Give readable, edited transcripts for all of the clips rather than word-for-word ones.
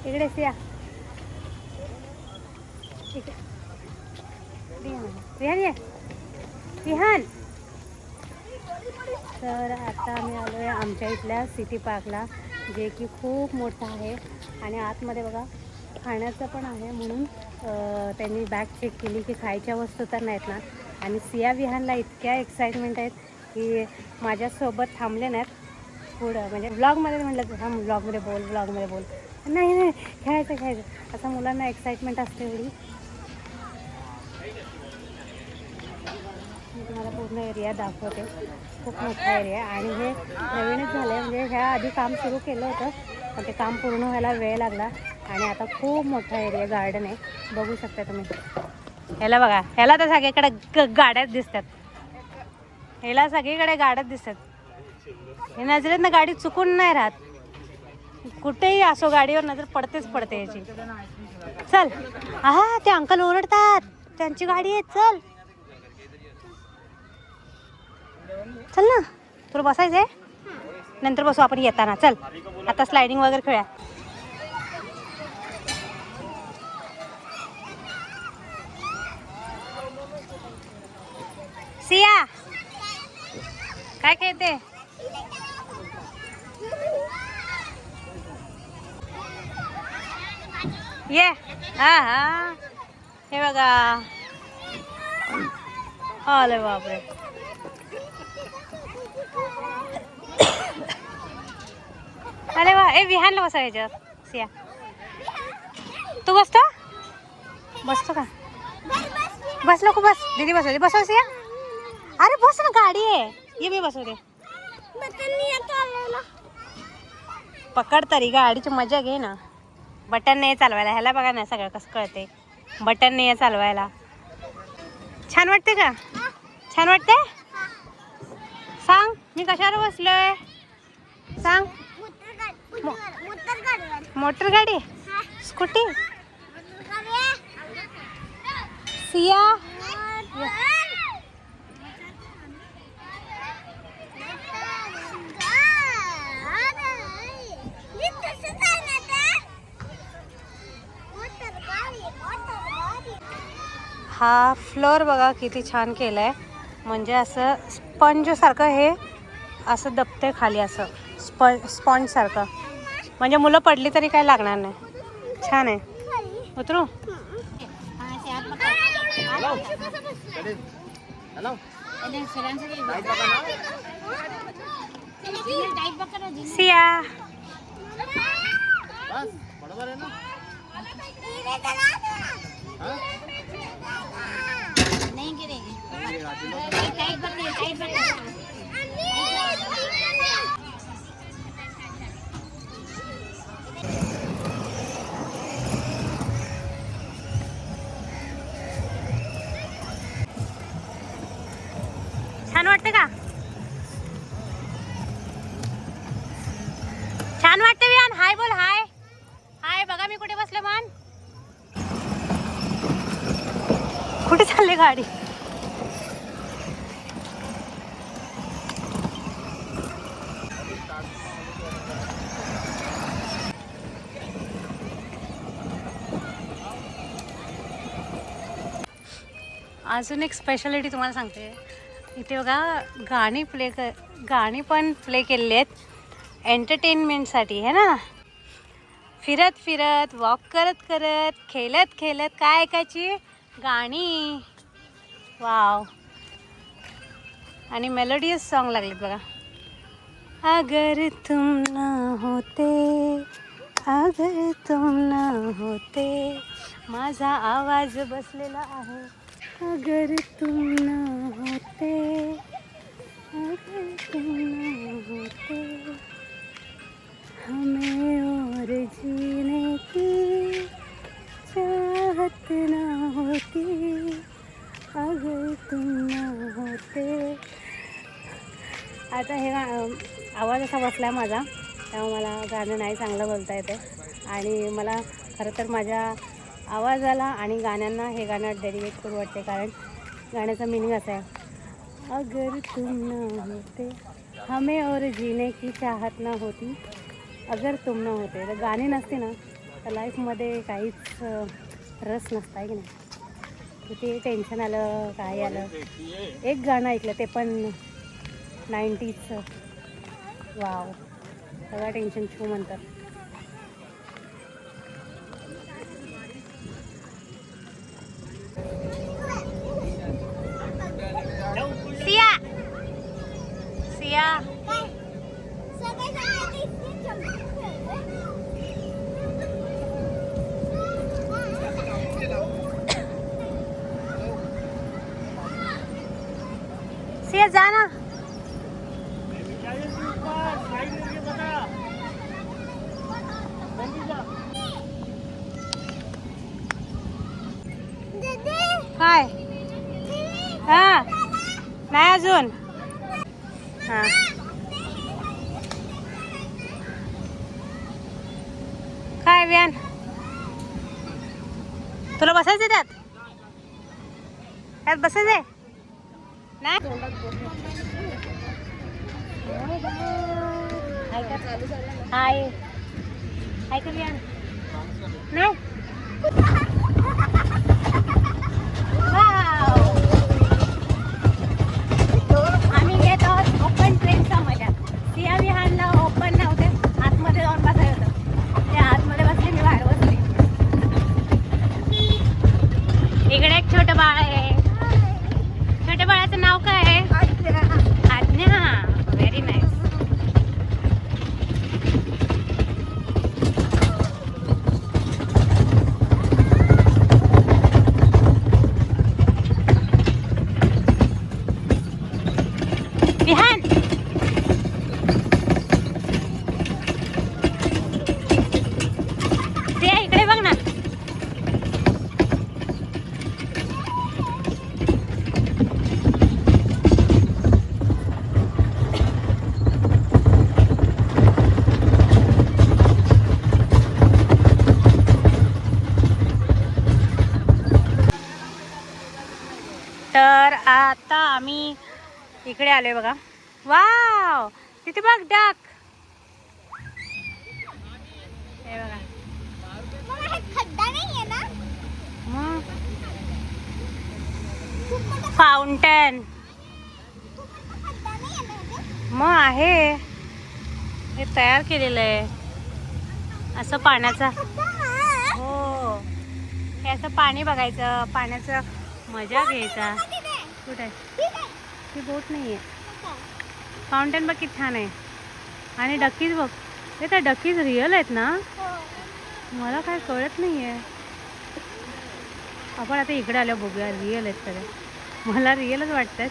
इकडे सिया, रिहान ये, रिहान. तर आता आम्ही आलो आहे आमच्या इथल्या सिटी पार्कला, जे की खूप मोठं आहे. आणि आतमध्ये बघा खाण्याचं पण आहे. म्हणून त्यांनी बॅग चेक केली की खायच्या वस्तू तर नाहीत ना. आणि सिया विहानला इतक्या एक्साइटमेंट आहेत की माझ्यासोबत थांबले नाहीत पुढं. म्हणजे ब्लॉगमध्ये म्हटलं तर हां ब्लॉगमध्ये बोल. नाही नाही, खेळायचं. असं मुलांना एक्साइटमेंट असते एवढी. मी तुम्हाला पूर्ण एरिया दाखवते. खूप मोठा एरिया आणि हे नवीनच झालं आहे. म्हणजे ह्या आधी काम सुरू केलं होतं, पण ते काम पूर्ण व्हायला वेळ लागला. आणि आता खूप मोठा एरिया गार्डन आहे, बघू शकता तुम्ही. ह्याला बघा, ह्याला तर सगळीकडे गाड्याच दिसतात. ह्याला सगळीकडे गाड्याच दिसतात. हे नजरेतनं गाडी चुकून नाही राहत. कुठेही असो गाडीवर नजर पडतेच पडते याची. चल, हा ते अंकल ओरडतात, त्यांची गाडी आहे. चल चल ना, तुला बसायचंय, नंतर बसू आपण येताना. चल आता स्लायडिंग वगैरे खेळूया. सिया काय खेळते? ये हा हे बघा. अरे बापरे, अरे वा. ए विहानला बसा याच्यावर. सिया तू बसतो का? बस नको, बस दीदी बसवते. बसव सिया. अरे बस ना, गाडी आहे. ये मी बसवते. पकड तरी, गाडीची मजा घे ना. बटन नाही चालवायला. ह्याला बघा ना, सगळं कसं कळते. बटन नाही चालवायला. छान वाटते का? छान वाटते? सांग मी कशावर बसलोय, सांग. मोटर गाडी, स्कूटी. सिया हा फ्लोअर बघा किती छान केलाय. म्हणजे असं स्पंज सारखं हे असं दबते खाली, असं स्पॉन्ज सारखं. म्हणजे मुलं पडली तरी काय लागणार नाही. छान आहे. उतरू. सिया नहीं गिरेगी. छान वाटते का? छान वाटते विहान. हाय बोल. हाय हाय. बघा मी कुठे बसले. मान कुठे चालले गाडी? अजून एक स्पेशालिटी तुम्हाला सांगते. इथे बघा गाणी पण प्ले केलेली आहेत एंटरटेनमेंटसाठी, है ना. फिरत फिरत, वॉक करत करत, खेळत खेळत काय ऐकायची गाणी. वाव. आणि मेलोडियस सॉन्ग लागलेत बघा. अगर तुम ना होते, अगर तुम ना होते. माझा आवाज बसलेला आहे. अगर तुम ना होते, अगर तुम ना होते, हमें और जीने की चाहत ना होती, अगर तुम ना होते. आता हे आवाज असा बसला माझा, त्यामुळे मला गाणं नाही चांगलं बोलता येते. आणि मला खरं तर माझ्या आवाजाला आणि गाण्यांना हे गाणं डेडिकेट करू वाटते. कारण गाण्याचं मिनिंग असं आहे, अगर तुम ना होते, हमें और जीने की चाहत ना होती, अगर तुम ना होते. तर गाणी नसते ना लाईफमध्ये काहीच रस नसतं आहे की नाही. किती टेन्शन आलं काय आलं, एक गाणं ऐकलं ते पण 90sचं, वाव, सगळं टेन्शन छू म्हणतात. सिया सिया सिया जा ना. काय हा नाही अजून. हा काय व्यान तुला बसायचं त्यात त्यात बसायचंय नाही. हाय हाय का व्यान नाही. आम्ही घेत आहोत ओपन ट्रेनचा मजा. सिया विहानला ओपन नव्हते, आतमध्ये जाऊन बसायचं होतं. ते आतमध्ये बसले, मी बाहेर बसले. इकडे एक छोटं बाळ आहे. छोट्या बाळाचं नाव काय आहे? आज्ञा. Very nice. विहान ते इकडे बघ ना. तर आता आम्ही इकडे आलोय बघा. वाव, तिथे बघ डक. हे बघा. फाउंटन मग आहे हे तयार केलेलं आहे असं पाण्याचा. हो, हे असं पाणी बघायचं, पाण्याचं मजा घ्यायचा. कुठे ती बोट नाही आहे. फाउंटन बघ किती छान आहे. आणि डकीज बघ, हे त्या डकीज रिअल आहेत ना? मला काय कळत नाही आहे. आपण आता इकडे आल्या बघूया रिअल आहेत सगळे. मला रिअलच वाटतात.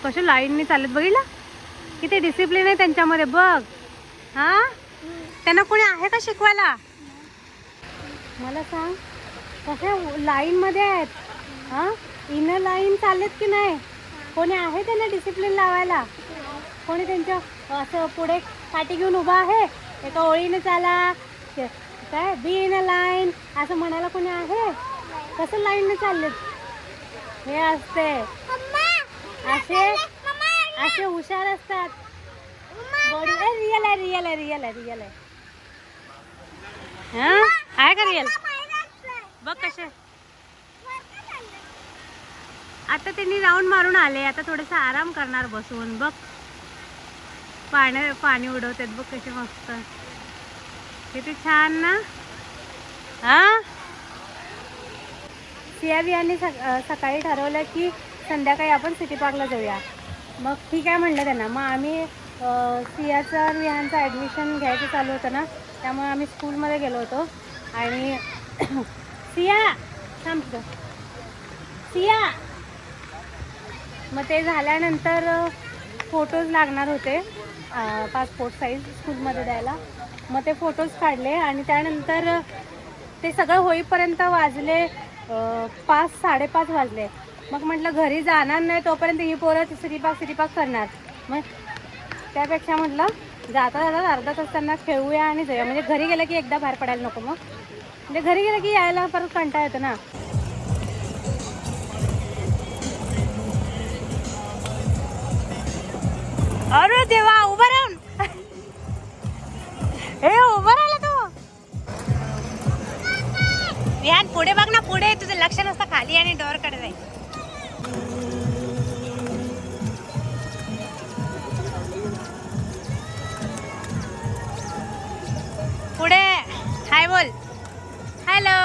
कशा लाईनने चालत बघितलं, किती डिसिप्लिन आहे त्यांच्यामध्ये बघ. हां, त्यांना कोणी आहे का शिकवायला? मला सांग, कशा लाईनमध्ये आहेत. हां, इनर लाईन चाललेत की नाही? कोणी आहे त्यांना डिसिप्लिन लावायला? कोणी त्यांच्या असं पुढे काठी घेऊन उभा आहे, एका ओळीने चाला काय, बी इन अ लाईन असं म्हणायला कोणी आहे? कसं लाईनने चाललेत? हे असते असे असे हुशार असतात. बॉडी रिअल आहे, रिअल आहे, रिअल आहे, रिअल आहे. हां, आहे का रिअल? बघ कसे. आता त्यांनी राऊंड मारून आले, आता थोडंसं आराम करणार बसून. बघ पाणी उडवतात बघ कसे मस्त. किती छान ना. हां, सियावियांनी सकाळी ठरवलं की संध्याकाळी आपण सिटी पार्कला जाऊया. मग ठीक आहे म्हणलं त्यांना. मग आम्ही सियाचं विहानचं ॲडमिशन घ्यायचं चालू होतं ना, त्यामुळे आम्ही स्कूलमध्ये गेलो होतो. आणि सिया थांबतो, सिया. मग ते झाल्यानंतर फोटोज लागणार होते, पासपोर्ट साईज स्कूलमध्ये द्यायला. मग ते फोटोज काढले आणि त्यानंतर ते सगळं होईपर्यंत वाजले 5-5:30 वाजले. मग म्हटलं घरी जाणार नाही तोपर्यंत ही पोरं सिटी पार्क करणार. मग त्यापेक्षा म्हटलं जाता जाता अर्धा तास त्यांना खेळूया आणि जाऊया. म्हणजे घरी गेलं की एकदा बाहेर पडायला नको. मग म्हणजे घरी गेलं की यायला परत कंटाळा येतो ना. अरे देवा, उभं राहून हे उभं राहिला तो. विहान पुढे बघ ना, पुढे तुझं लक्ष नसतं खाली आणि डोअर कडे जाईल. पुढे हाय बोल. हॅलो.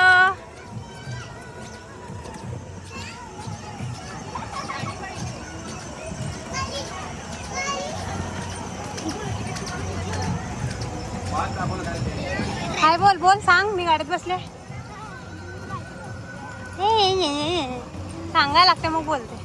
हाय बोल बोल सांग. मी गाडीत बसले. सांगायला लागते मग बोलते.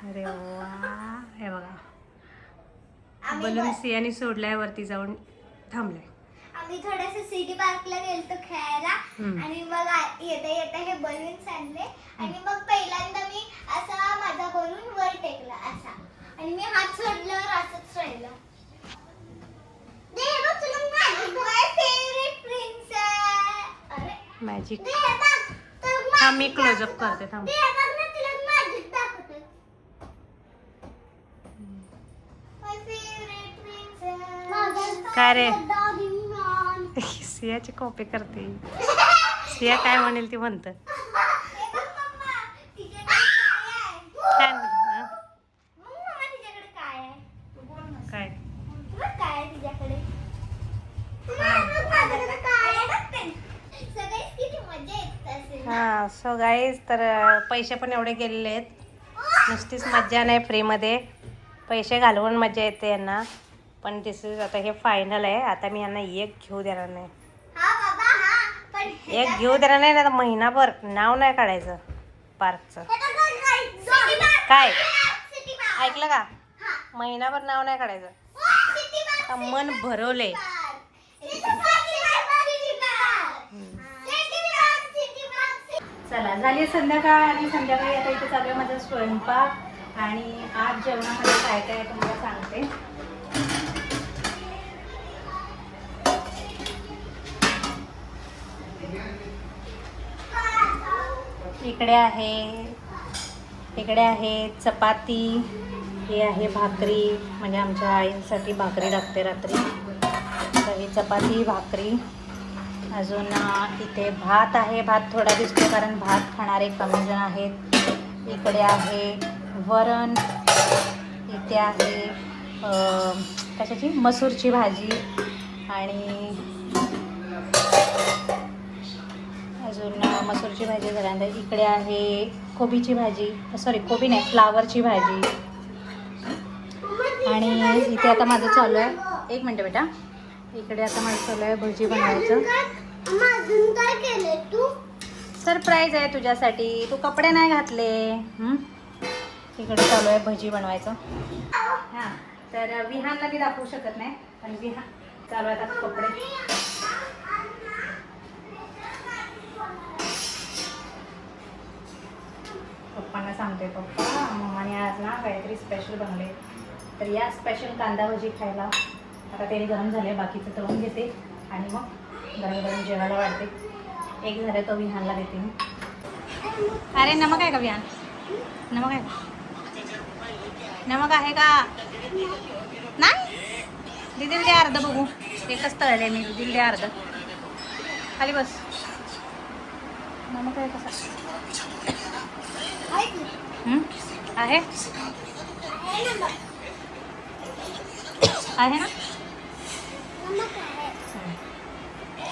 अरे वा, हे बघा बलून सियाने सोडलाय, वरती जाऊन थांबलाय. आम्ही थोडस सिटी पार्कला गेलतो खेळायला आणि मग येता येता हे बलून्स आणले आणि मग पहिल्यांदा मी असा माझा बलून वर टेकला असा आणि मी हात सोडल्यावर असंच राहिलं. दे बघ तुला माझी फेवरेट प्रिन्सेस. अरे मॅजिक. दे बघ तर हा मी क्लोजअप करते थांब. दे बघ ना तुला मॅजिक दाखवते. माय फेवरेट प्रिन्सेस. काय रे? सियाची कॉपी करते. सिया काय म्हणेल ती म्हणतं. काय हा. सो गाईज, तर पैसे पण एवढे गेलेले आहेत. नुसतीच मज्जा नाही, फ्रीमध्ये पैसे घालवून मज्जा येते यांना. पण दिस इज आता हे फायनल आहे. आता मी यांना एक घेऊ देणार नाही. एक घेऊ देणार नाही, ना महिनाभर नाव नाही काढायचं पार्कचं. काय ऐकलं का? महिनाभर नाव नाही काढायचं. आता मन भरवले. चला झाली संध्याकाळ आणि संध्याकाळी आता इथे चालू आहे माझा स्वयंपाक. आणि आज जेवणामध्ये काय काय तुम्हाला सांगते. इकडे आहे चपाती, हे आहे भाकरी, म्हणजे आमच्या आईसाठी भाकरी लागते रात्री. तर ही चपाती भाकरी. अजून इथे भात आहे. भात थोडा दिसतो कारण भात खाणारे कमी जण आहेत. इकडे आहे वरण. इथे आहे कशाची मसूरची भाजी. आणि अजून मसूरची भाजी झाल्यानंतर इकडे आहे कोबीची भाजी. सॉरी कोबी नाही, फ्लावरची भाजी. आणि इथे आता माझं चालू आहे, एक मिनटं बेटा, इकडे आता माझं चालू आहे भजी बनवायचं. काय केलंय तू? सरप्राईज आहे तुझ्यासाठी. तू कपडे नाही घातले. इकडे चालू आहे भजी बनवायचं. हां, तर विहानला मी दाखवू शकत नाही, पण विहान चालू आहे आता कपडे. पप्पांना सांगते, पप्पा मम्माने आज ना काहीतरी स्पेशल बनवले, तर या स्पेशल कांदा भजी खायला. आता तेल गरम झाले, बाकीचं तळून घेते आणि मग गरम गरम जेवायला वाढते. एक झाले तो विहानला देते मी. अरे नमक आहे का विहान? नमक आहे का? नमक आहे का? नाही दिदीला दे अर्ध बघू. एकच तळले मी, दिदीला दे अर्ध. खाली बस. नमक आहे कसा? आहे आहे ना?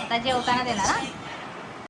आता जेवताना देणार.